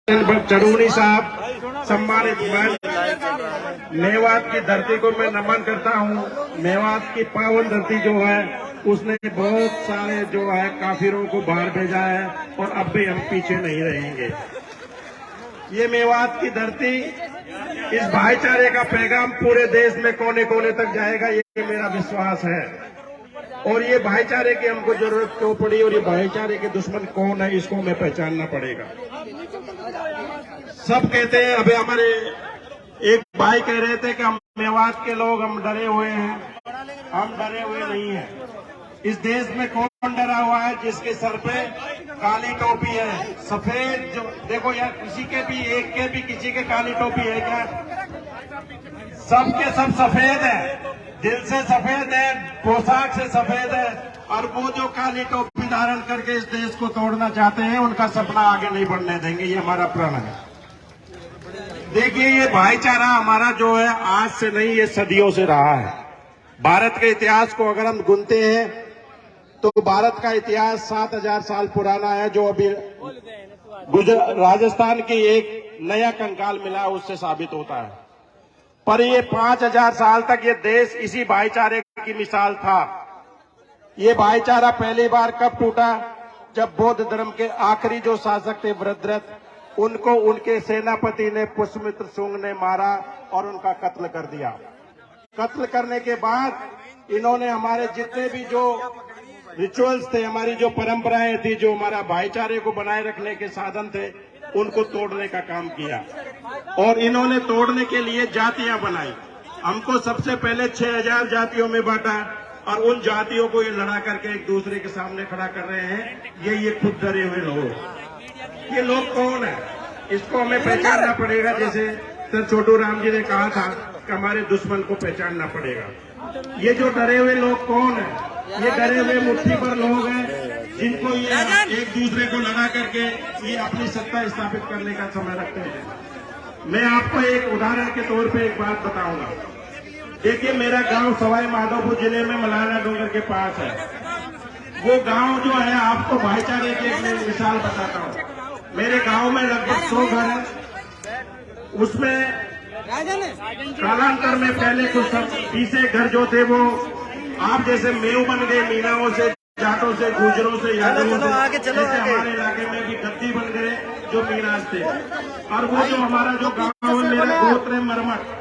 चरूनी साहब सम्मानित। मेवात की धरती को मैं नमन करता हूँ। मेवात की पावन धरती जो है उसने बहुत सारे जो है काफिरों को बाहर भेजा है और अब भी हम पीछे नहीं रहेंगे। ये मेवात की धरती, इस भाईचारे का पैगाम पूरे देश में कोने कोने तक जाएगा, ये मेरा विश्वास है। और ये भाईचारे की हमको जरूरत क्यों पड़ी और ये भाईचारे के दुश्मन कौन है, इसको हमें पहचानना पड़ेगा। सब कहते हैं, अभी हमारे एक भाई कह रहे थे कि हम मेवात के लोग हम डरे हुए हैं। हम डरे हुए नहीं हैं। इस देश में कौन डरा हुआ है? जिसके सर पे काली टोपी है, सफेद। जो देखो यार, किसी के भी, एक के भी किसी के काली टोपी है क्या? सबके सब सफेद है, दिल से सफेद है, पोशाक से सफेद है। और वो जो काली टोपी धारण करके इस देश को तोड़ना चाहते हैं, उनका सपना आगे नहीं बढ़ने देंगे। ये हमारा प्रण है। देखिए, ये भाईचारा हमारा जो है आज से नहीं, ये सदियों से रहा है। भारत के इतिहास को अगर हम गिनते हैं तो भारत का इतिहास 7000 साल पुराना है। जो अभी राजस्थान की एक नया कंकाल मिला है उससे साबित होता है। पर ये 5000 साल तक ये देश इसी भाईचारे की मिसाल था। ये भाईचारा पहली बार कब टूटा? जब बौद्ध धर्म के आखिरी जो शासक थे वृद्धरथ, उनको उनके सेनापति ने पुष्यमित्र शुंग ने मारा और उनका कत्ल कर दिया। कत्ल करने के बाद इन्होंने हमारे जितने भी जो रिचुअल्स थे, हमारी जो परंपराएं थी, जो हमारा भाईचारे को बनाए रखने के साधन थे, उनको तोड़ने का काम किया। और इन्होंने तोड़ने के लिए जातियां बनाई। हमको सबसे पहले 6000 जातियों में बांटा और उन जातियों को ये लड़ा करके एक दूसरे के सामने खड़ा कर रहे हैं। ये खुद डरे हुए लोग। ये लोग कौन है, इसको हमें पहचानना पड़ेगा। जैसे सर छोटू राम जी ने कहा था कि हमारे दुश्मन को पहचानना पड़ेगा। ये जो डरे हुए लोग कौन है? ये डरे हुए मुट्ठी भर लोग हैं जिनको ये एक दूसरे को लड़ा करके ये अपनी सत्ता स्थापित करने का समय रखते हैं। मैं आपको एक उदाहरण के तौर पे एक बात बताऊंगा। देखिए, मेरा गांव सवाई माधोपुर जिले में मलाना डोंगर के पास है। वो गांव जो है, आपको भाईचारे की एक मिसाल बताता हूँ। मेरे गांव में लगभग 100 घर है। उसमें कालांतर में पहले कुछ 20 घर जो थे वो आप जैसे मेव बन गए, मीनाओं से, जाटों से, गुजरों से, यादवों से। जैसे हमारे इलाके में भी गद्दी बन गए जो मीनाज थे। और वो जो हमारा जो गांव है, मेरा गोत्र है मरमट।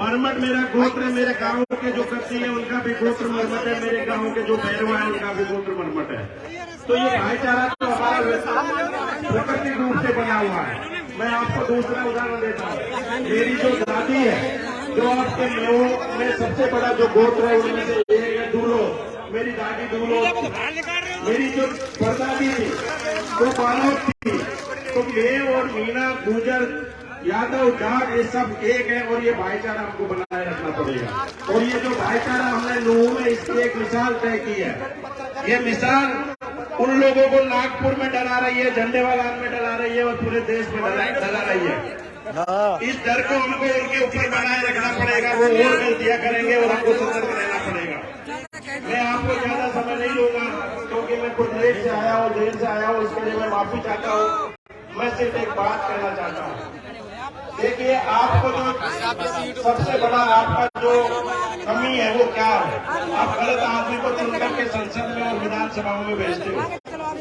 मरमट मेरा गोत्र है। मेरे गांव के जो गद्दी है उनका भी गोत्र मरमट है। मेरे गांव के जो भैरवा है उनका भी गोत्र मरमट है। तो ये भाईचारा तो हमारा प्राकृतिक रूप से बना हुआ है। मैं आपको दूसरा उदाहरण देता हूँ। मेरी जो दादी है, जो आपके मेवों में सबसे बड़ा जो गोत्र है उनमें से एक है दूलो। मेरी दादी दूलो। मेरी जो परदादी थी वो बालोद थी। तो मेव और मीना, गुजर, यादव, जाट, ये सब एक है। और ये भाईचारा हमको बनाए रखना पड़ेगा। और ये जो भाईचारा हमने लोगों में, इसकी एक मिसाल तय की है। ये मिसाल उन लोगों को नागपुर में डरा रही है, झंडेवालान में डरा रही है और पूरे देश में डरा रही है। इस डर को हमको उनके ऊपर बनाए रखना पड़ेगा। वो और गलतियां करेंगे और हमको सतर्क रहना पड़ेगा। मैं आपको ज्यादा समय नहीं लूंगा क्योंकि मैं कुछ लेट से आया हूँ, देर से आया हूँ, इसके लिए मैं माफी चाहता हूँ। मैं सिर्फ एक बात कहना चाहता हूँ। देखिए, आपको जो सबसे बड़ा आपका जो कमी है वो क्या है? आप गलत आदमी को चुन करके संसद में और विधानसभाओं में भेजते हो,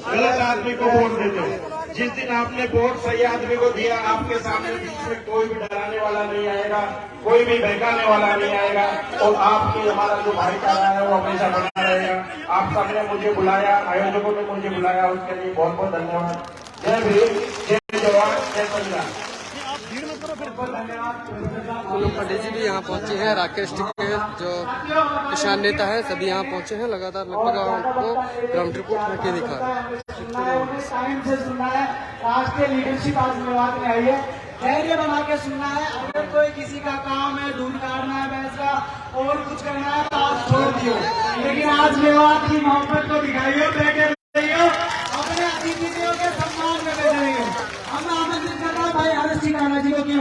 गलत आदमी को वोट देते हो। जिस दिन आपने वोट सही आदमी को दिया, आपके सामने बीच में कोई भी डराने वाला नहीं आएगा, कोई भी बहकाने वाला नहीं आएगा। और आपकी हमारा जो भाईचारा है वो हमेशा बना रहेगा। आप सबने मुझे बुलाया, आयोजकों ने मुझे बुलाया, उसके लिए बहुत बहुत धन्यवाद। जय भीम, जय जवान, जय संविधान। पंडित जी भी यहाँ पहुंचे हैं। राकेश टिके जो किसान नेता है सभी यहाँ पहुंचे हैं। लगातार लगभग आपको ग्राउंड रिपोर्ट करके दिखा टाइम से सुनना है। राष्ट्रीय लीडरशिप आज मेवात में आई है। धैर्य बना के सुनना है। अगर कोई किसी का काम है, दूध काटना है भैंस का और कुछ करना है तो आप छोड़ दियो। लेकिन आज मेवात की मोहब्बत को दिखाइए, बैठे रहिए, अपने अतिथियों के सम्मान में बैठे रहिए। हम आमंत्रित कर रहे हैं भाई हरीश सिंह राणा जी को की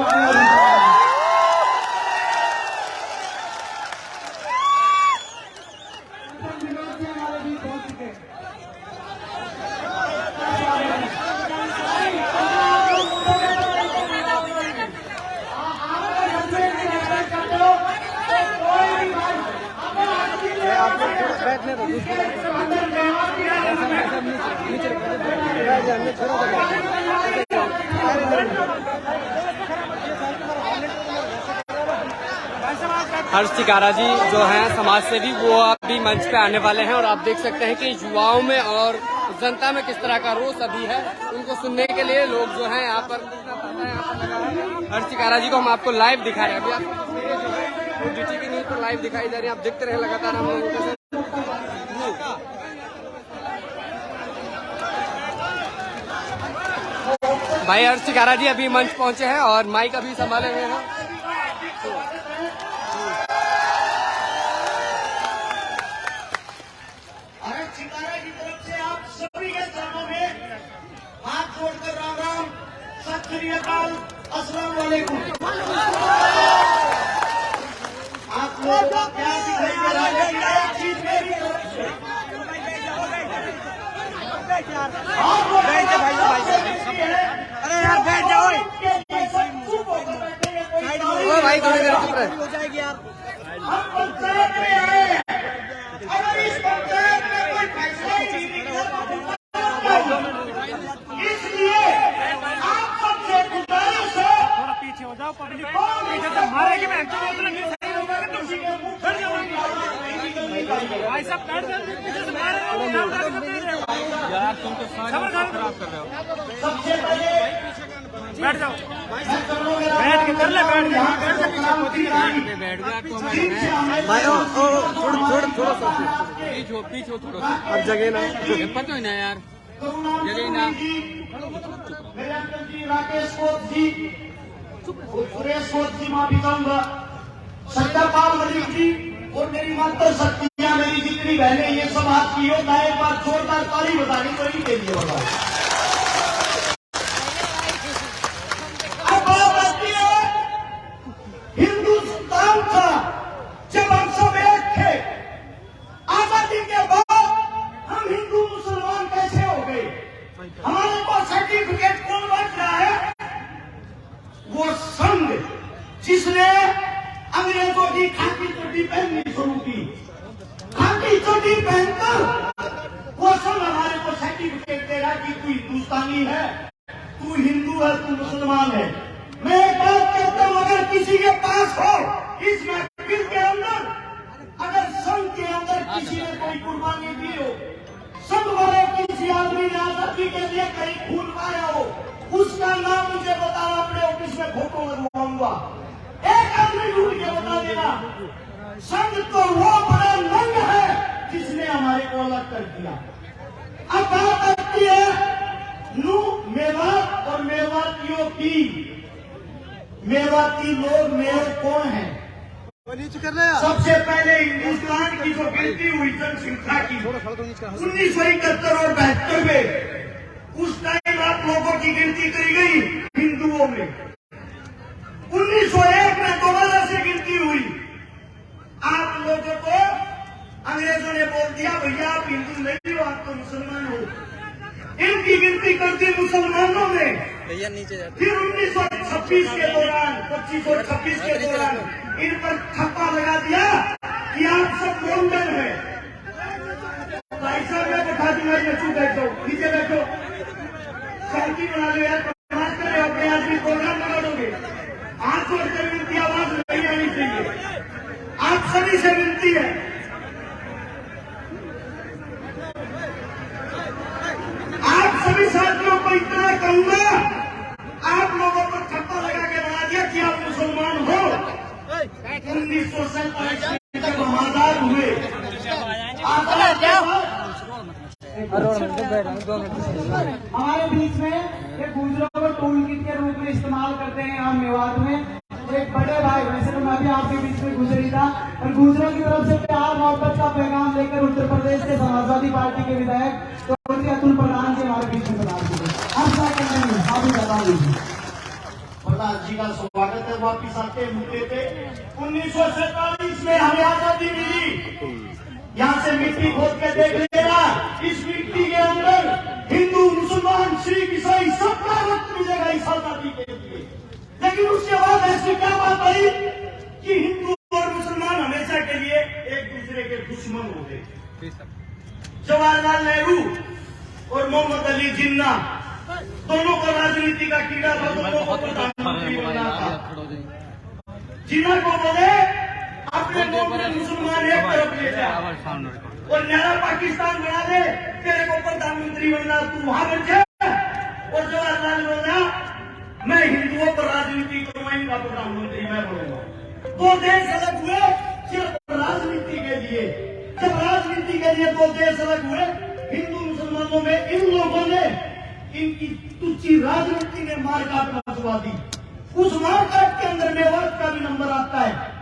हर्ष चिकारा जी जो हैं समाज सेवी, वो अभी मंच पे आने वाले हैं और आप देख सकते हैं कि युवाओं में और जनता में किस तरह का रोष अभी है। उनको सुनने के लिए लोग जो हैं यहाँ पर लगा है। हर्ष चिकारा जी को हम आपको लाइव दिखा रहे हैं। अभी आपको तस्वीरें जो है वो DTV न्यूज़ पर लाइव दिखाई जा रही है, आप देखते रहे लगातार हम लोगों के। भाई हर्ष चिकारा जी अभी मंच पहुंचे हैं और माइक अभी संभाले हुए हैं। हर्ष चिकारा की तरफ से आप सभी के चरणों में हाथ जोड़कर राम राम, सत श्री अकाल, अस्सलाम वालेकुम। आप लोग का प्यार दिखाई दे रहा है, एक चीज मेरी तरफ से अरे यार बैठ जाओ भाई थोड़ी देर चुप रहे। हो जाएगी यार। हम पंचायत में आए हैं, अगर इस पंचायत में कोई फैसला ही नहीं निकला, इसलिए आप सबसे गुजारिश है, थोड़ा पीछे हो जाओ, पब्लिक पीछे से मारेगी। मैं सही होगा कि तुम बैठ जाओ भाई साहब, बैठ जाओ, पीछे से मारेंगे यार, तुम तो सारी खराब कर रहे हो। सबसे पहले बैठ जाओ, बैठ के कर ले, बैठ गया पीछे थोड़ा अब जगह ना पता ही ना यार, जगह ना। मेरे अंकल जी राकेश कोत जी, सुरेश कोत जी, माफी चाहूंगा, सत्यापाल मलिक जी और मेरी माता शक्तियां, मेरी जितनी बहनें, ये सब आपकी योजना है। एक बार जोरदार ताली बजानी पड़ी के लिए होगा। अब बात आती है हिंदुस्तान का, जब हम सब एक थे, आजादी के बाद हम हिंदू मुसलमान कैसे हो गए? हमारे पास सर्टिफिकेट कौन बांट रहा है? वो संघ जिसने अंग्रेजों की खाकी चोटी पहननी शुरू की। खाकी चोटी पहनकर वो संघ हमारे को सर्टिफिकेट दे रहा कि तू हिंदुस्तानी है, तू हिंदू है, तू मुसलमान है। मैं एक बात कहता हूं, अगर किसी के पास हो इस महफिल के अंदर, अगर संघ के अंदर किसी ने कोई कुर्बानी दी हो, संघ वाले किसी आदमी ने आजादी के लिए कहीं खून पाया हो, उसका नाम मुझे बताना, अपने ऑफिस में फोटो लगवाऊंगा। एक आदमी ढूंढ के बता देना। संघ तो वो बड़ा नंग है जिसने हमारे को अलग कर दिया। अब बात आती है नू मेवात और मेवातियों की। मेवाती लोग मेयर कौन है? सबसे पहले हिंदुस्तान की जो गिनती हुई जनसंख्या की 1971 और 72 में, उस टाइम आप लोगों की गिनती करी गई हिंदुओं में। 1901 में दोबारा से गिनती हुई। आप लोगों को अंग्रेजों ने बोल दिया, भैया आप हिंदू नहीं हो, आप तो मुसलमान हो। इनकी गिनती कर दी मुसलमानों में। भैया नीचे जाते। फिर 1926 के दौरान, 2526 के दौरान इन पर ठप्पा लगा दिया कि आप सब मोंगल हैं। भाई साहब मैं बैठा दूंगा, चुप बैठो, नीचे बैठो, शांति बना लो यार, बात करें, अपने आदमी प्रोग्राम बना दोगे। हाथ जोड़कर विनती, आवाज नहीं आनी चाहिए, आप सभी से विनती है। आप सभी साथियों को इतना कहूंगा, आप लोगों को ठप्पा लगा के बना दिया कि आप मुसलमान हो। 1947 में जब हम आजाद हुए, हमारे बीच में एक गुजरों को टूल किट के रूप में इस्तेमाल करते हैं। यहाँ मेवात में एक बड़े भाई, वैसे तो मैं भी आपके बीच में गुजरी था, और गुजरों की तरफ से प्यार मोहब्बत का पैगाम लेकर उत्तर प्रदेश के समाजवादी पार्टी के विधायक अतुल प्रधान जी हमारे बीच में प्रदान किए। प्रधान जी का स्वागत है वापिस आते मुद्दे पे। 1947 में हमें आजादी मिली। यहाँ से मिट्टी खोद के देख लेना, इस मिट्टी के अंदर हिंदू, मुसलमान, सिख, ईसाई सबका रक्त मिलेगा इस आजादी के लिए। लेकिन उसके बाद ऐसी क्या बात आई कि हिंदू और मुसलमान हमेशा के लिए एक दूसरे के दुश्मन हो गए। जवाहरलाल नेहरू और मोहम्मद अली जिन्ना दोनों को राजनीति का कीड़ा था, दोनों को प्रधानमंत्री बनना था। जिन्ना को बोले अपने मुसलमान एक तरफ ले जा और नया पाकिस्तान बना दे। तेरे को प्रधानमंत्री बनना, तू वहां बन जा और जवाहरलाल बनना, मैं हिंदुओं पर राजनीति करूंगा, इनका प्रधानमंत्री मैं बनूंगा। दो देश अलग हुए सिर्फ राजनीति के लिए। जब राजनीति के लिए दो देश अलग हुए, हिंदू मुसलमानों में इन लोगों ने इनकी तुच्छी राजनीति ने मारकाट मचवा दी। उस मारकाट के अंदर मेवात का भी नंबर आता है।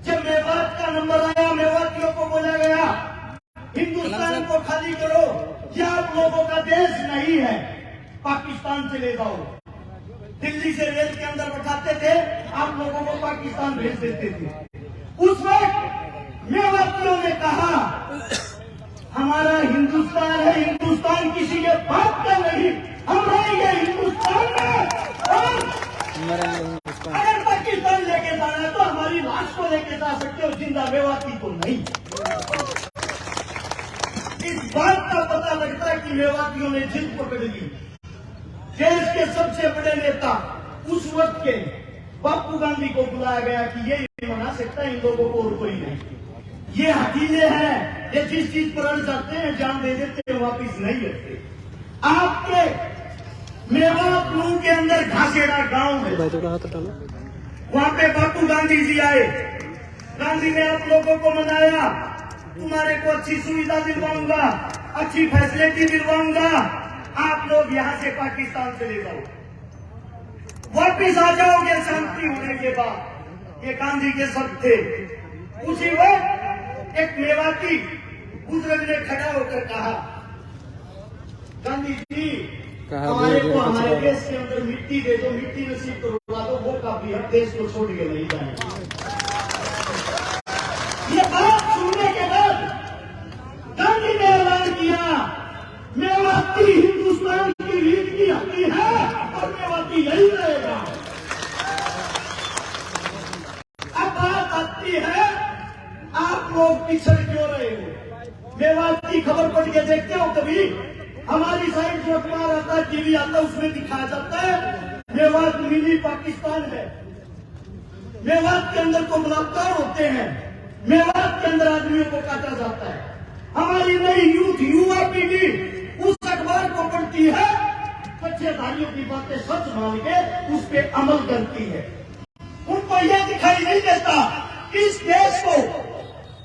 जब मेवात का नंबर आया, मेवातियों को बोला गया हिंदुस्तान को खाली करो, यह आप लोगों का देश नहीं है, पाकिस्तान से ले जाओ। दिल्ली से रेल के अंदर बैठाते थे, आप लोगों को पाकिस्तान भेज देते थे। उस वक्त मेवातियों ने कहा हमारा हिंदुस्तान है, हिंदुस्तान किसी के बाप का नहीं, हम रहेंगे हिंदुस्तान में। और अगर पाकिस्तान लेके जाना है तो हमारी लाश को लेके जा सकते हो, जिंदा मेवाती को नहीं। इस बात का पता लगता है कि मेवातियों ने जिद पकड़ ली। देश के सबसे बड़े नेता उस वक्त के बापू गांधी को बुलाया गया कि ये नहीं मना सकता इन लोगों को और कोई नहीं, ये हकीले हैं, ये जिस चीज पर अड़ जाते हैं जान दे देते हैं, वापिस नहीं लेते। आपके मेवात के अंदर घासेड़ा गांव है, वहां पे बापू गांधी जी आए। गांधी ने आप लोगों को मनाया, तुम्हारे को अच्छी सुविधा दिलवाऊंगा, अच्छी फैसिलिटी दिलवाऊंगा, आप लोग यहाँ से पाकिस्तान चले जाओ, वापिस आ जाओगे शांति होने के बाद। ये गांधी के शब्द थे। उसी वक्त एक मेवाती बुजुर्ग ने खड़ा होकर कहा, गांधी जी हमारे को हमारे देश के अंदर मिट्टी दे दो, मिट्टी नसीब करवा दो, वो काफी है, देश को छोड़ के नहीं जाएंगे। ये बात सुनने के बाद गांधी ने ऐलान किया मेवाती हिंदुस्तान की रीत की हड्डी है और मेवाती यही रहेगा। अब बात आती है आप लोग पिछड़ क्यों रहे हो? मेवाती खबर पढ़ के देखते हो कभी? हमारी साइड जो अखबार आता है, टीवी आता है, उसमें दिखाया जाता है मेवात मिनी पाकिस्तान है, मेवात के अंदर को बलात्कार होते हैं, मेवात के अंदर आदमियों को काटा जाता है। हमारी नई यूथ युवा पीढ़ी उस अखबार को पढ़ती है, कच्चेधारियों की बातें सच मान के उस पर अमल करती है। उनको यह दिखाई नहीं देता कि इस देश को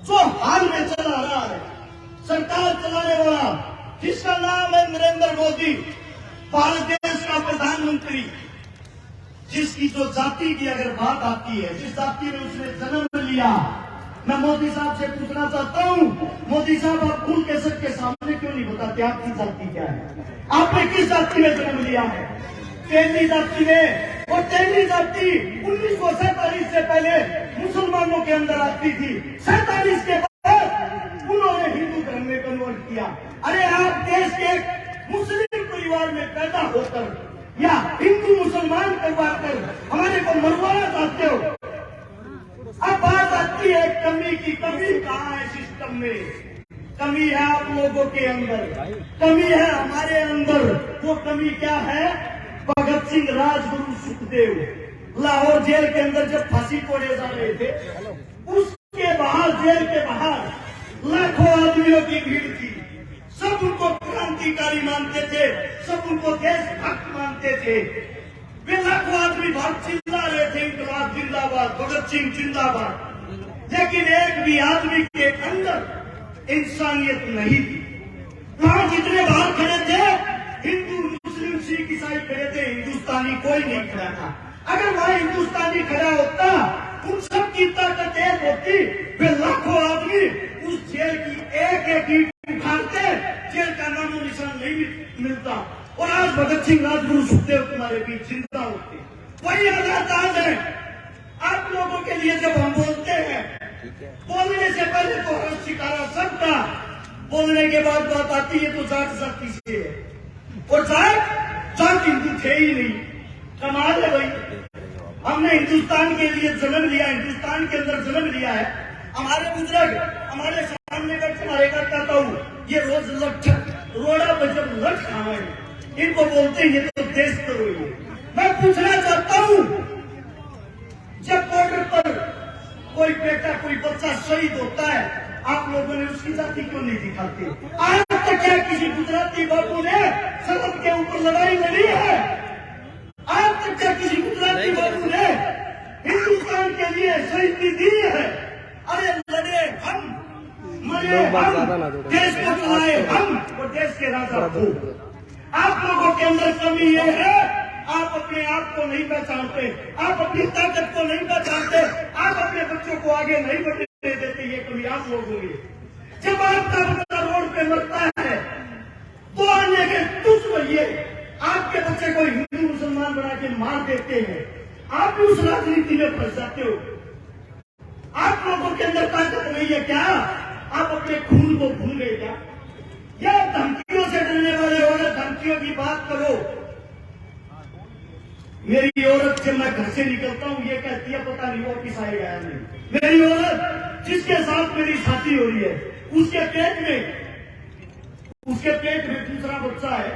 जो हाल में चला रहा है, सरकार चलाने वाला जिसका नाम है नरेंद्र मोदी, भारत देश का प्रधानमंत्री, जिसकी जो जाति की अगर बात आती है, जिस जाति में उसने जन्म लिया, मैं मोदी साहब से पूछना चाहता हूं, मोदी साहब आप खुल के सबके सामने क्यों नहीं बताते आपकी जाति क्या है? आपने किस जाति में जन्म लिया है? तेली जाति में। और तेली जाति 1947 से पहले मुसलमानों के अंदर आती थी, 47 के बाद उन्होंने हिंदू धर्म में कन्वर्ट किया। अरे आप देश के मुस्लिम परिवार में पैदा होकर या हिंदू मुसलमान परिवार कर हमारे को मरवाना चाहते हो। अब बात आती है कमी की। कमी कहाँ है सिस्टम में? कमी है आप लोगों के अंदर, कमी है हमारे अंदर। वो कमी क्या है? भगत सिंह, राजगुरु, सुखदेव लाहौर जेल के अंदर जब फांसी तोड़े जा रहे थे, उसके बाहर, जेल के बाहर लाखों आदमियों की भीड़ थी। सब उनको क्रांतिकारी मानते थे, सब उनको देशभक्त मानते थे। वे लाखों आदमी बाहर चिल्ला रहे थे, इंकलाब जिंदाबाद, भगत सिंह जिंदाबाद। लेकिन एक भी आदमी के अंदर इंसानियत नहीं थी। वहां जितने बाहर खड़े थे, हिंदू, मुस्लिम, सिख, ईसाई खड़े थे, हिंदुस्तानी कोई नहीं खड़ा था। अगर वहां हिंदुस्तानी खड़ा होता, उन सब की ताकत एक होती, वे लाखों आदमी उस जेल की एक एक ईंट उठाते, जेल का नामो निशान नहीं मिलता। और आज भगत सिंह, राजगुरु, सुखदेव तुम्हारे बीच जिंदा होते। वही आजाद है आप लोगों के लिए। जब हम बोलते हैं, बोलने से पहले तो हर शिकारा सबका, बोलने के बाद बात आती है तो जाट जाति से है। और जाट हिंदू थे ही नहीं। कमाल है भाई, हमने हिंदुस्तान के लिए जन्म लिया, हिंदुस्तान के अंदर जन्म लिया है। हमारे बुजुर्ग हमारे सामने बैठे हमारे घर कहता हूँ, ये रोज लठ रोड़ा पर जब लठ खावे, इनको बोलते हैं ये तो देश द्रोही है। मैं पूछना चाहता हूँ, जब बॉर्डर पर कोई बेटा कोई बच्चा शहीद होता है, आप लोगों ने उसकी जाति क्यों नहीं दिखाते? आज तक क्या किसी गुजराती बापू ने सरहद के ऊपर लड़ाई लड़ी है? आज तक क्या किसी गुजराती बापू ने हिंदुस्तान के लिए शहीदी दी है? अरे लड़े हम, मरे हम, देश को चलाए हम और देश के राजा हो। आप लोगों के अंदर कमी ये है, आप अपने आप को नहीं पहचानते, आप अपनी ताकत को नहीं पहचानते, आप अपने बच्चों को आगे नहीं बढ़ने देते। ये कमी आप लोगों की। जब आपका बच्चा रोड पे मरता है तो आने के तुझ भैये आपके बच्चे को हिंदू मुसलमान बना के मार देते हैं। आप भी उस राजनीति में फंस जाते हो। आप लोगों के अंदर ताकत नहीं है क्या? आप अपने खून को भूल गए क्या? या धमकियों से डरने वाले हो? धमकियों की बात करो। मेरी औरत जब मैं घर से निकलता हूँ ये कहती है पता नहीं वापिस आएगा या नहीं। मेरी औरत जिसके साथ मेरी शादी हो रही है उसके पेट में दूसरा बच्चा है।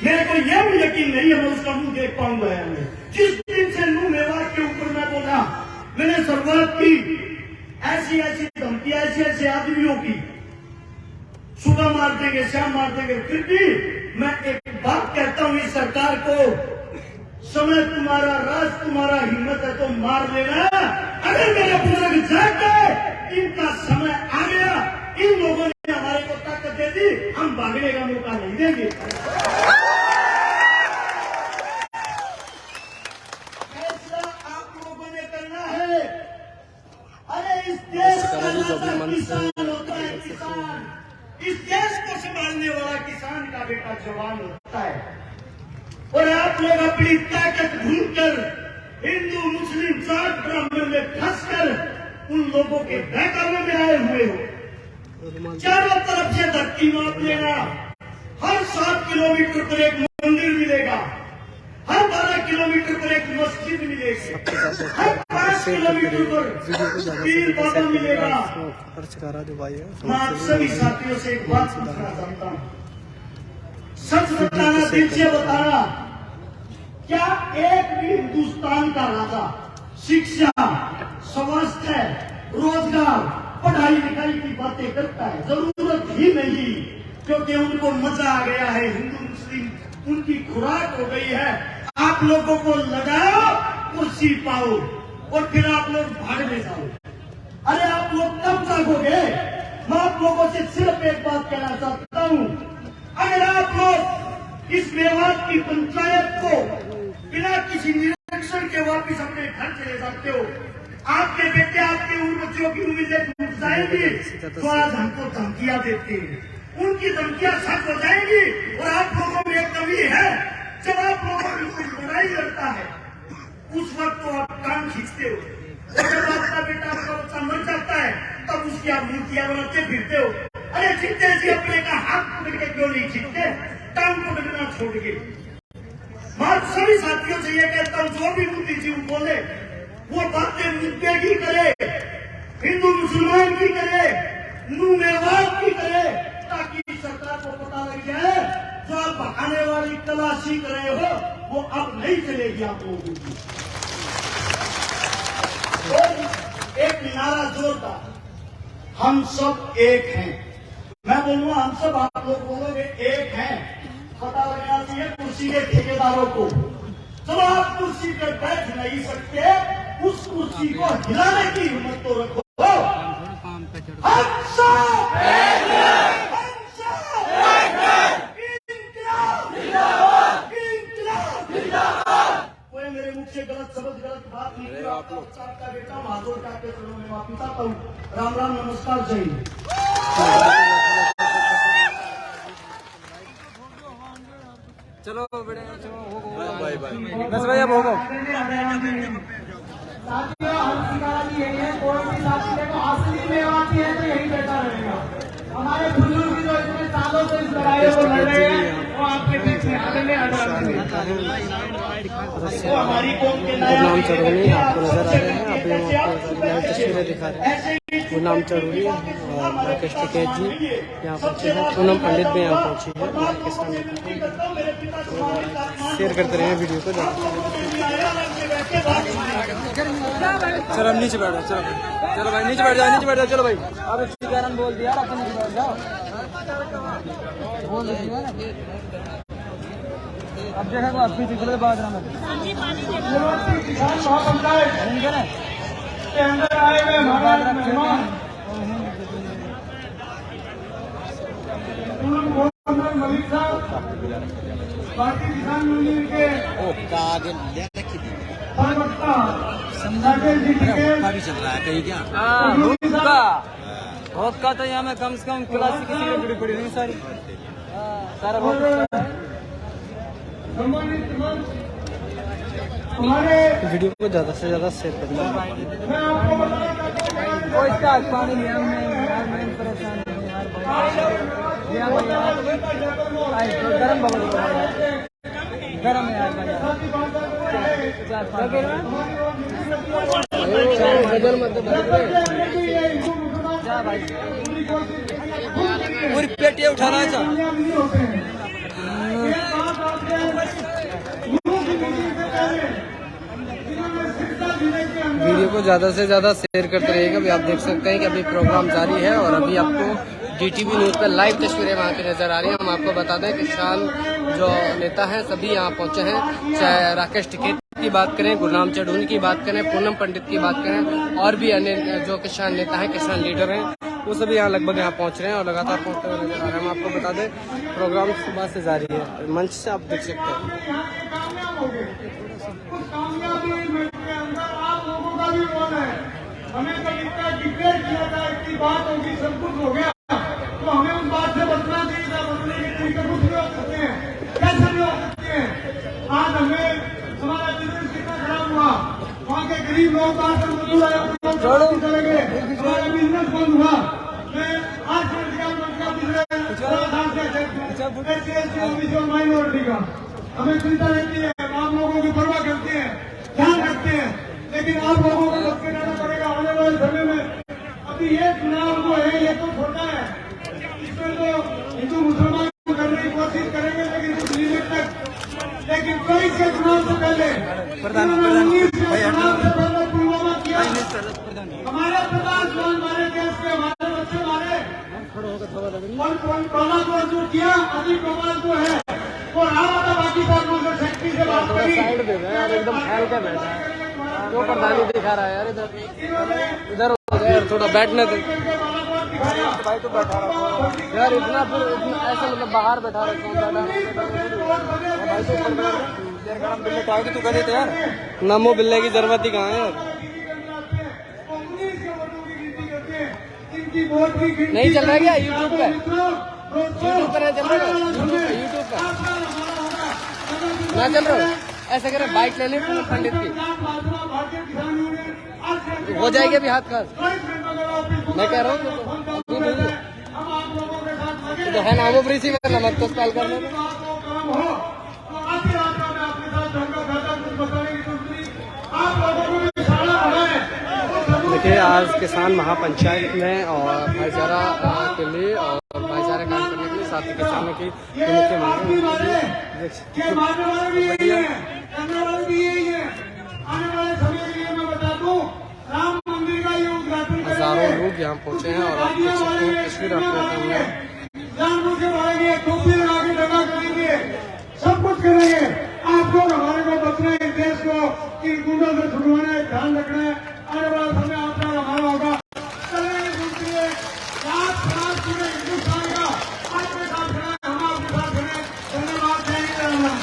मेरे को यह भी यकीन नहीं है मैं उसका मुंह देख पाऊंगा या नहीं। जिस दिन से मुंह मेवात के ऊपर मैं बोला, मैंने शुरुआत की ऐसी धमकी ऐसे आदमियों की, सुबह मार देंगे शाम मार देंगे, फिर भी मैं एक बात कहता हूँ इस सरकार को, समय तुम्हारा राज तुम्हारा हिम्मत है तो मार लेना। अगर मेरे बुजुर्ग जाग गए, इनका समय आ गया, इन लोगों ने हमारे को ताकत दे दी, हम भागने का मौका नहीं देंगे। फैसला आप लोगों ने करना है। अरे इस देश का किसान होता है, किसान। इस देश को संभालने वाला किसान का बेटा जवान होता है। और आप लोग अपनी ताकत भूलकर हिंदू मुस्लिम जाट ब्राह्मण में फंसकर उन लोगों के बहकावे में आए हुए हो। चारों तरफ से धरती माप लेना। हर 7 किलोमीटर पर एक मंदिर मिलेगा, हर 12 किलोमीटर पर एक मस्जिद मिलेगी, हर 5 किलोमीटर पर पीर बाबा मिलेगा। मैं आप सभी साथियों से एक बात पूछना चाहता हूँ, सच बताना, दिल से बताना, क्या एक भी हिंदुस्तान का राजा शिक्षा, स्वास्थ्य, रोजगार, पढ़ाई लिखाई की बातें करता है? जरूरत ही नहीं, क्योंकि उनको मजा आ गया है। हिंदू मुस्लिम उनकी खुराक हो गई है। आप लोगों को लगाओ, कुर्सी पाओ और फिर आप लोग भाड़ में जाओ। अरे आप लोग कब जागोगे? मैं आप लोगों से सिर्फ एक बात कहना चाहता हूँ, अगर आप लोग इस मेवात की पंचायत को बिना किसी निरीक्षण के वापिस अपने घर चले जाते हो, आपके बेटे आपके उन बच्चों की उम्मीदें टूट जाएंगी तो आज हमको धमकियां देते हैं, उनकी धमकियां सच हो जाएंगी। और आप लोगों में एक कमी है, जब आप लोगों की कुछ लड़ाई लड़ता है उस वक्त तो आप कान खींचते हो, और जब आपका बेटा आपका बच्चा मर जाता है तब उसकी आप मूर्तियां बनाते फिरते हो। अरे जीते जी अपने का हाथ पकड़ के क्यों नहीं खींचते, टांग पकड़ना छोड़ के। मैं सभी साथियों से ये कहता हूँ, जो भी मोदी जी बोले वो बातें मुद्दे की करे, हिंदू मुसलमान की करे, नू मेवात की करे, ताकि सरकार को पता लग जाए जो आप बहाने वाली कला सीख रहे हो वो अब नहीं चलेगी आप लोगों की। एक नारा जोरदार, हम सब एक हैं। मैं बोलूंगा हम सब, आप लोग बोलोगे एक हैं। पता लगना चाहिए कुर्सी के ठेकेदारों को। चलो आप कुर्सी पर बैठ नहीं सकते, उस कुर्सी को हिलाने की हिम्मत तो रखो। हम सब कोई मेरे मुख से गलत शब्द गलत बात नहीं, आप लोग का बेटा हाथों उठा के चलो मैं माफी चाहता हूँ। राम राम, नमस्कार, जय हिंद। चलो बाय बाय। बस भाई अब होगा। साथियों, हंसी यही है, कोई भी साथी देखो असली में आती है तो यही बैठा रहेगा। हमारे बुजुर्ग जो इतने सालों से इस लड़ाई को लड़ रहे हैं वो आपके बीच में आगे हमारी कौम के नाम चढ़ोनी आपको नजर आ रहे हैं। अभी हम आपको लाइव तस्वीरें दिखा रहे हैं। वो नाम चढ़ोनी और राकेश टिकैत जी यहाँ पहुँचे हैं, पूनम पंडित भी यहाँ पहुँची है। किसान शेयर करते रहे वीडियो को। इसके बाद चलो हम नीचे बैठ जाओ, चलो भाई नीचे बैठ जाओ, चलो भाई। अब इसके कारण बोल दिया अपन नीचे बैठ जाओ, बोल दिया ना। अब देखा आप पीछे चले बाद में किसान महापंचायत के अंदर आए हुए हमारे मेहमान मलिक साहब भारतीय किसान यूनियन के प्रवक्ता राकेश जी टिकैत बहुत का तो यहाँ में कम से कम क्लास की जुड़ी पड़ी हुई सारी सारा और सम्मानित हमारे वीडियो को ज्यादा से ज्यादा शेयर करना। मैं आपको बताना चाहता हूँ इसका पानी नहीं हमें यार मैं परेशान हूँ यार गरम बबल गरम है यार पूरी पेट ये उठाना है वीडियो को ज़्यादा से ज़्यादा शेयर करते रहिएगा। अभी आप देख सकते हैं कि अभी प्रोग्राम जारी है और अभी आपको DTV न्यूज़ पर लाइव तस्वीरें वहाँ की नज़र आ रही हैं। हम आपको बता दें कि किसान जो नेता हैं सभी यहाँ पहुँचे हैं, चाहे राकेश टिकैत की बात करें, गुरनाम चढ़ूनी की बात करें, पूनम पंडित की बात करें और भी अन्य जो किसान नेता हैं, किसान लीडर हैं, वो सभी यहाँ लगभग यहाँ पहुँच रहे हैं और लगातार पहुँचते हुए नजर आ रहे हैं। हम आपको बता दें प्रोग्राम सुबह से जारी है, मंच से आप देख सकते हैं। हमें जब इतना डिक्लेयर किया था, इतनी बात होगी, सब कुछ हो गया, तो हमें उस बात से बचना चाहिए था। बचने के तरीके कुछ नहीं हो सकते हैं, कैसे नहीं हो सकते हैं। आज हमें हमारा बिजनेस कितना खराब हुआ, वहाँ के गरीब लोग मजदूर आए चले गए, हमारा बिजनेस बंद हुआ। मैं आज माइनॉरिटी का हमें चिंता रहती है, आप लोगों की परवाह करते हैं, ध्यान रखते हैं, लेकिन आप लोगों को बच के रहना पड़ेगा आने वाले समय में। अभी ये चुनाव जो है ये तो छोटा है, इसमें तो हिंदू मुसलमान करने की कोशिश करेंगे लेकिन कुछ लिमिट तक। लेकिन 23 के चुनाव से पहले 19 के चुनाव से पहले पुलवामा किया, हमारे प्रधान मारे देश के, हमारे बच्चे मारे, और पहला जो किया अभी कमाल जो है वो रहा था। बाकी बातों से सेक्रेटरी से बात करी, साइड दे रहे हैं और एकदम फैल के बैठा है, जो प्रधानी दिखा रहा है यार, इधर इधर हो जाए यार, थोड़ा बैठने दो भाई, तो बैठा रहा यार, इतना फिर इतना ऐसा मतलब बाहर बैठा रखा हूँ भाई, तो बिल्ले तो आगे तू कर देते यार, नमो बिल्ले की जरूरत ही कहाँ है यार। नहीं चल रहा क्या यूट्यूब पे? यूट्यूब पर चल रहा है, यूट्यूब पर ना चल रहा है। ऐसा करें बाइक ले लें पूनम पंडित की, हो जाएगी अभी हाथ खास, मैं कह रहा हूँ तो है ना, वो फ्री सी में नमक तो कॉल करने में। देखिए आज किसान महापंचायत में और भाईचारा के लिए और भाईचारा काम करने के लिए साथ ही किसानों की हजारों लोग यहाँ पहुँचे हैं और आप देख सकते हैं तस्वीर आपको सब कुछ करेंगे। आपको हमारे को बचना है, देश को इन गुंडों से छुड़वाना है, ध्यान रखना है। आने वाला समय आपका हमारा होगा। चलेंगे दूसरे रात रात पूरे हिंदुस्तान का आपके साथ खड़ा है, हम आपके साथ खड़े हैं। धन्यवाद।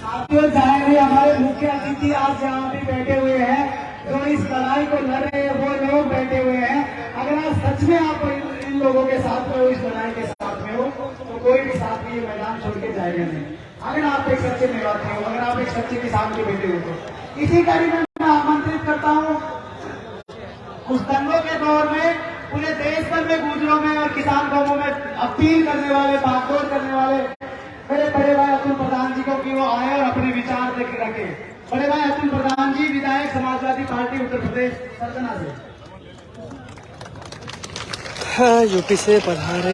साथियों जाएंगे हमारे मुख्य अतिथि आज यहाँ भी बैठे हुए हैं, जो इस लड़ाई को लड़ रहे हैं, वो लोग बैठे हुए हैं। अगर आज सच में आप इन लोगों के साथ में हो, इस लड़ाई के साथ में हो, तो कोई भी साथी ये मैदान छोड़ के जाएगा नहीं। अगर आप एक सच्चे निवासी हो, अगर आप एक सच्चे किसान के बेटे हो, तो इसी कार्य में मैं आमंत्रित करता हूँ। उस दंगों के दौर में पूरे देश भर में गुजरों में और किसान कौमों में अपील करने वाले, बागडोर करने वाले मेरे बड़े भाई अतुल प्रधान जी को कि वो आए और अपने विचार रखे। बड़े भाई अतुल प्रधान जी, विधायक समाजवादी पार्टी उत्तर प्रदेश सरगना से। यूपी से पधारे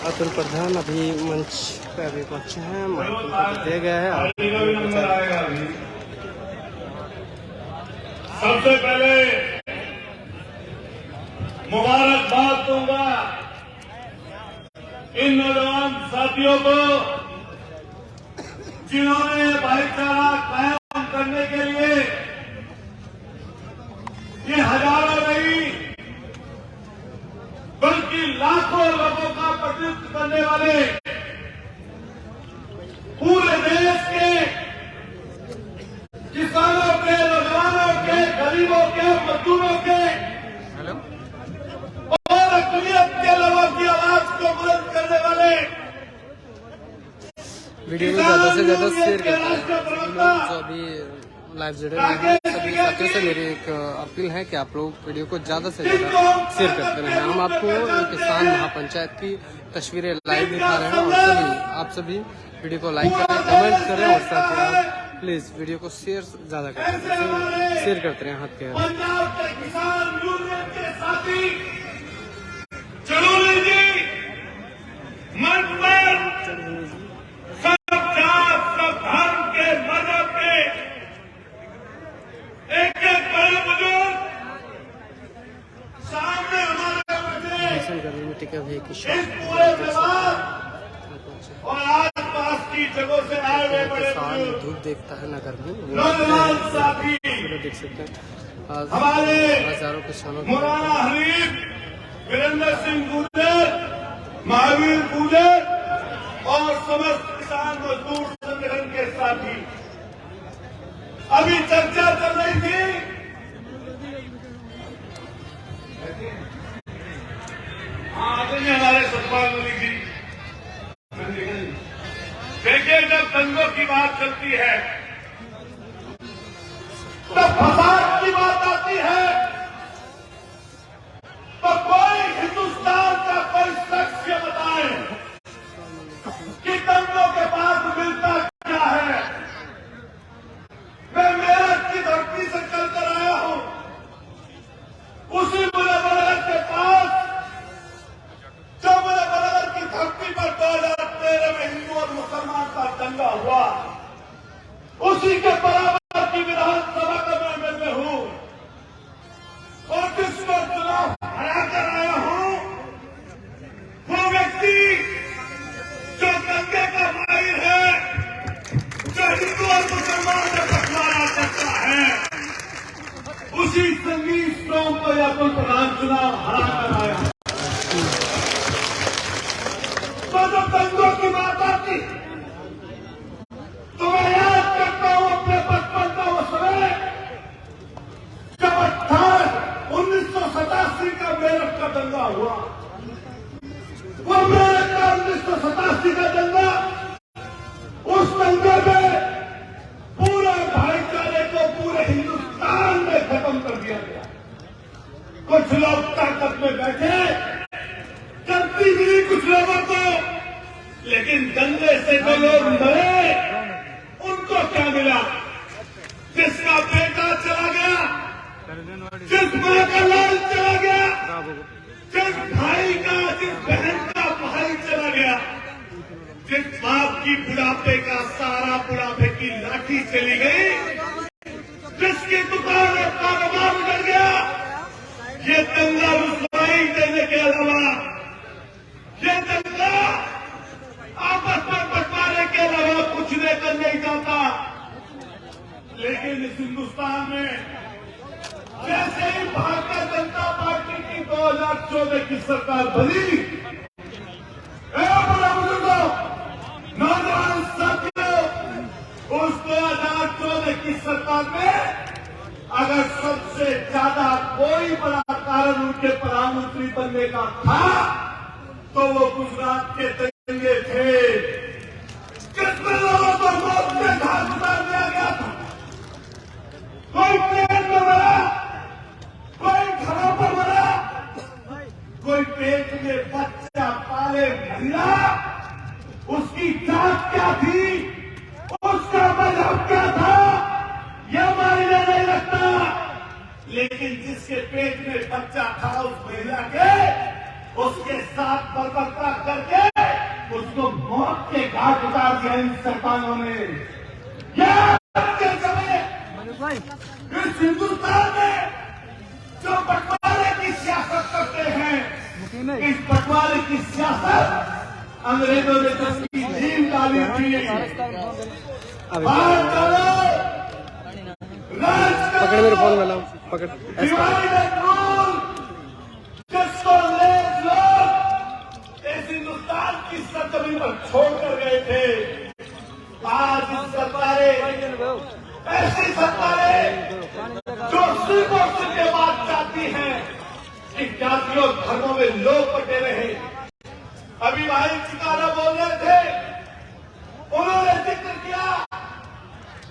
अतुल प्रधान अभी मंच पे अभी पहुंचे हैं, माइक दिया गया है। सबसे पहले मुबारकबाद दूंगा इन नौजवान साथियों को जिन्होंने भाईचारा कायम करने के लिए ये हजारों नहीं बल्कि लाखों लोगों का प्रतिनिधित्व करने वाले पूरे देश के किसानों के, नौजवानों के, गरीबों के, मजदूरों के और अक़लियत के लोगों की आवाज को बुलंद करने वाले वीडियो को ज़्यादा से ज़्यादा शेयर करते हैं। जो अभी लाइव जुड़े हुए हैं सभी साथियों से मेरी एक अपील है कि आप लोग वीडियो को ज़्यादा से ज़्यादा शेयर करते रहें। हम आपको किसान महापंचायत की तस्वीरें लाइव दिखा रहे हैं और आप सभी वीडियो को लाइक करें, कमेंट करें और साथ ही आप प्लीज़ वीडियो को शेयर ज़्यादा करें, शेयर करते रहें हाथ के। पंजाब के किसान यूनियन के साथी चलो जी मंच पर सब जात, सब धर्म के, मजहब के एक एक बड़े बुजुर्ग सामने हमारे कम्युनिटी का भी इस पूरे विवाद और आसपास की जगहों से आए हुए बड़े बुजुर्ग धूप देखता है नगर में, नौजवान साथी देख सकते हैं हमारे हजारों किसानों मौलाना हरीफ वीरेंद्र सिंह गुर्जर, महावीर गुर्जर और समस्त किसान मजदूर संगठन के साथी। अभी चर्चा चल रही थी आदरणीय हमारे सतपाल मलिक जी। देखिए, जब दंगों की बात चलती है तब फसाद की बात आती है तो कोई हिंदुस्तान का कोई शख्स ये बताए कि दंगों के पास मिलता क्या है। मैं मेरठ की धरती से चल कर आया हूं, उसी मुजफ्फरनगर के पास जो मुजफ्फरनगर की धरती पर 2013 में हिंदू और मुसलमान का दंगा हुआ, उसी के बराबर की विधानसभा का मैं एमएलए हूं और जिसको चुनाव हरा कर आया हूं, वो व्यक्ति जो दंगे का माहिर है, जो हिंदू और मुसलमान का बंटवारा करता है, उसी संगीत स्ट्रॉन्ग को अतुल प्रधान चुनाव हरा कर आया। तो जब दंगों की बात आती तो मैं याद करता हूं अपने बचपन का वो समय जब 1987 का मेरठ का दंगा हुआ। वो मेरठ का 1987 का दंगा, उस दंगे में पूरे भाईचारे को पूरे हिंदुस्तान में खत्म कर दिया गया। कुछ लोग ताकत में बैठे, चलती मिली कुछ लोगों को, लेकिन दंगे से जो लोग मरे उनको क्या मिला? जिसका बेटा चला गया, जिस मां का लाल चला गया, जिस भाई का, जिस बहन का भाई चला गया, जिस बाप की बुढ़ापे का सारा बुढ़ापे की लाठी चली गई, जिसकी दुकान और कारोबार उजड़ गया, ये दंगा रुसवाई देने के अलावा, ये दंगा आपस में बंटवारे के अलावा कुछ लेकर नहीं जाता। लेकिन इस हिंदुस्तान में जैसे ही भारतीय जनता पार्टी की 2014 की सरकार बनी, बड़ा बुजुर्गों, नौजवान साथियों, उस 2014 की सरकार में अगर सबसे ज्यादा कोई बड़ा कारण उनके प्रधानमंत्री बनने का था तो वो गुजरात के दंगे थे। कितने लोगों को मौत के घाट उतार दिया गया था। कोई ट्रेन में मरा, कोई घरों पर मरा, कोई पेट में बच्चा पाले महिला, उसकी जात क्या थी, उसका मजहब क्या था, यह मायने नहीं रखता। लेकिन जिसके पेट में बच्चा था उस महिला के उसके साथ बर्बरता करके उसको मौत के घाट उतार दिया इन सरकारों ने। इस हिंदुस्तान में जो बंटवारे की सियासत करते हैं, इस बंटवारे की सियासत अंग्रेजों ने जिसकी नींव डाली थी, बात करो राज पकड़ मेरे फोन वाला पकड़ डिवाइड एंड रूल, जिसको अंग्रेज लोग इस हिंदुस्तान की सरजमीन पर छोड़कर गए थे, आज इस सरकारें, ऐसी सरकारें जो सिर्फ और सिर्फ ये बात चाहती हैं कि जातियों धर्मों में लोग बटे रहे। अभी भाई चिकारा बोल रहे थे, उन्होंने जिक्र किया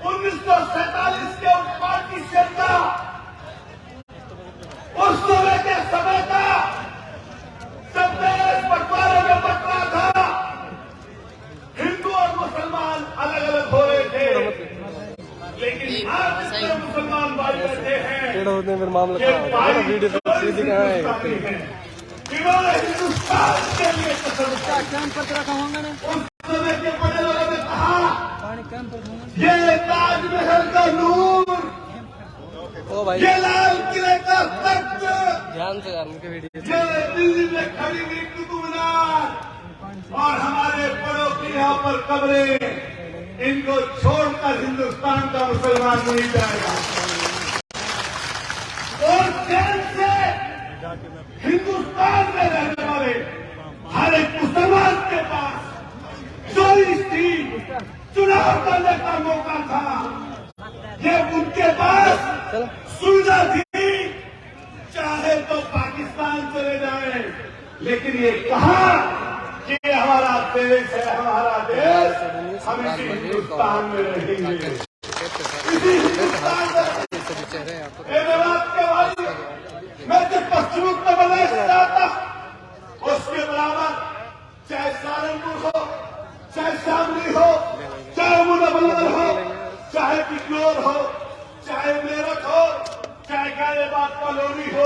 1947 के उस पार्टीशन का, उस समय के समय का, जब देश बंटवारे में बंट रहा था, हिंदू और मुसलमान अलग अलग हो रहे थे, लेकिन आज जितने मुसलमान भाई बैठे हैं, मेरे मामला ये भाई वीडियो इन्होंने हिंदुस्तान के लिए कसम खाई। कैंप पर रखा होंगे ना उस समय के बड़े लोगों ने कहा, ये ताजमहल का नूर, ओ भाई ये लाल किले का तख्त, ध्यान से यार उनके वीडियो ये दिल्ली में खड़ी हुई कुतुब मीनार और हमारे बड़ों की यहाँ पर कब्रें, इनको छोड़कर हिंदुस्तान का मुसलमान नहीं जाएगा। और चैन से हिंदुस्तान में रहने वाले हर एक मुसलमान के पास 24 थी, चुनाव करने का मौका था, ये उनके पास सुविधा थी, चाहे तो पाकिस्तान चले जाए, लेकिन ये कहा कि ये हमारा देश है, हमारा देश, हम इसी हिंदुस्तान में रहेंगे, इसी हिंदुस्तान में। के बाद मैं जब पश्चिम उत्तर प्रदेश जाता, उसके बराबर चाहे सहारनपुर हो, चाहे शामली हो, चाहे मुजफ्फरनगर हो, चाहे बिजनौर हो, चाहे मेरठ हो, चाहे गाजियाबाद कॉलोनी हो,